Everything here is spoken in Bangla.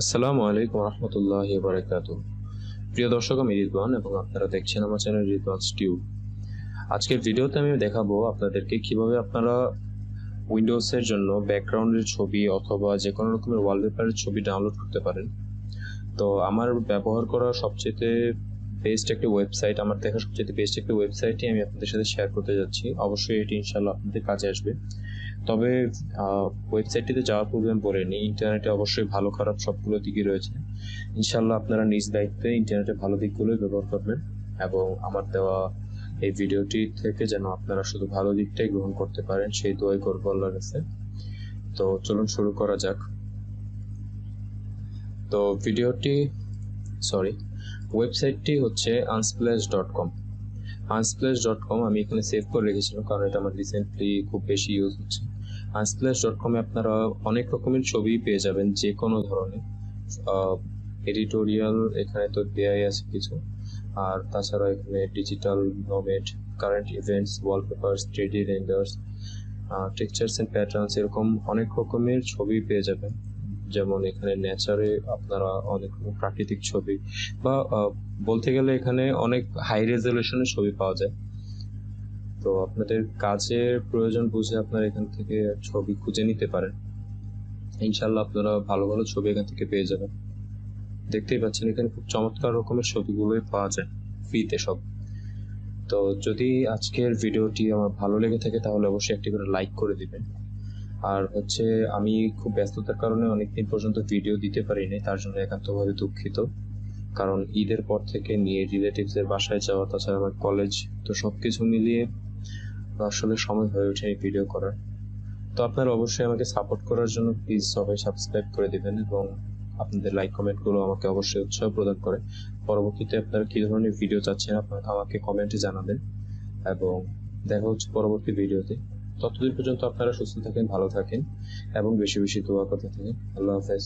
আসসালামু আলাইকুম রহমতুল্লাহি ওয়া বারাকাতুহু। প্রিয় দর্শক, আমি রিদওয়ান এবং আপনারা দেখছেন আমার চ্যানেল রিদওয়ানস টিউব। আজকের ভিডিওতে আমি দেখাবো আপনাদেরকে কিভাবে আপনারা উইন্ডোজের জন্য ব্যাকগ্রাউন্ডের ছবি অথবা যে কোনো রকমের ওয়ালপেপারের ছবি ডাউনলোড করতে পারেন। তো আমার ব্যবহার করা সবচেয়ে বেস্ট একটা ওয়েবসাইট, আমার দেখা সবচেয়ে বেস্ট একটা ওয়েবসাইটই আমি আপনাদের সাথে শেয়ার করতে যাচ্ছি। অবশ্যই এটি ইনশাল্লাহ আপনাদের কাজে আসবে। তবে ওয়েবসাইটটিতে যাওয়ার পূর্বে আমি বলে নিই, ইন্টারনেটে অবশ্যই ভালো খারাপ সবগুলো দিকই রয়েছে। ইনশাল্লাহ আপনারা নিজ দায়িত্বে ইন্টারনেটের ভালো দিকগুলোই ব্যবহার করবেন এবং আমার দেওয়া এই ভিডিওটি থেকে যেন আপনারা শুধু ভালো দিকটাই গ্রহণ করতে পারেন সেই দোয়াই করবো আল্লাহর কাছে। তো চলুন শুরু করা যাক। তো ওয়েবসাইটটি হচ্ছে unsplash.com। unsplash.com আমি এখানে সেভ করে রেখেছিলাম কারণ এটা আমার রিসেন্টলি খুব বেশি ইউজ হচ্ছে। unsplash.com এ আপনারা অনেক রকমের ছবি পেয়ে যাবেন, যে কোনো ধরনের এডিটোরিয়াল এখানে তো দেয়াই আছে কিছু, আর তাছাড়া এখানে digital nomad, current events, wallpapers, 3D renders, textures and patterns, এরকম অনেক রকমের ছবি পেয়ে যাবেন। যেমন এখানে নেচারে আপনারা অনেক রকম প্রাকৃতিক ছবি বা বলতে গেলে এখানে অনেক হাই রেজলিউশনের ছবি পাওয়া যায়। তো আপনাদের কাজের প্রয়োজন বুঝে আপনারা এখান থেকে ছবি খুঁজে নিতে পারেন। ইনশাল্লাহ আপনারা ভালো ভালো ছবি এখান থেকে পেয়ে যাবেন। দেখতেই পাচ্ছেন এখানে খুব চমৎকার রকমের ছবিগুলোই পাওয়া যায় ফ্রিতে সব। তো যদি আজকের ভিডিওটি আমার ভালো লেগে থাকে তাহলে অবশ্যই একটি করে লাইক করে দিবেন। আর হচ্ছে আমি খুব ব্যস্ততার কারণে অনেকদিন পর্যন্ত ভিডিও দিতে পারিনি, তার জন্য একান্তভাবে দুঃখিত। কারণ ঈদের পর থেকে নিয়ে রিলেটিভসের বাসায় যাওয়া, তাছাড়া আমার কলেজ, তো সবকিছু মিলিয়ে আসলে সময় হয়ে ওঠেনি ভিডিও করার। তো আপনারা অবশ্যই আমাকে সাপোর্ট করার জন্য প্লিজ সবাই সাবস্ক্রাইব করে দিবেন এবং আপনাদের লাইক কমেন্টগুলো আমাকে অবশ্যই উৎসাহ প্রদান করে। পরবর্তীতে আপনারা কী ধরনের ভিডিও চাচ্ছেন আপনারা আমাকে কমেন্টে জানাবেন এবং দেখা হচ্ছে পরবর্তী ভিডিওতে। ততদিন পর্যন্ত আপনারা সুস্থ থাকেন, ভালো থাকেন এবং বেশি বেশি দোয়া করতে থাকেন। আল্লাহ হাফেজ।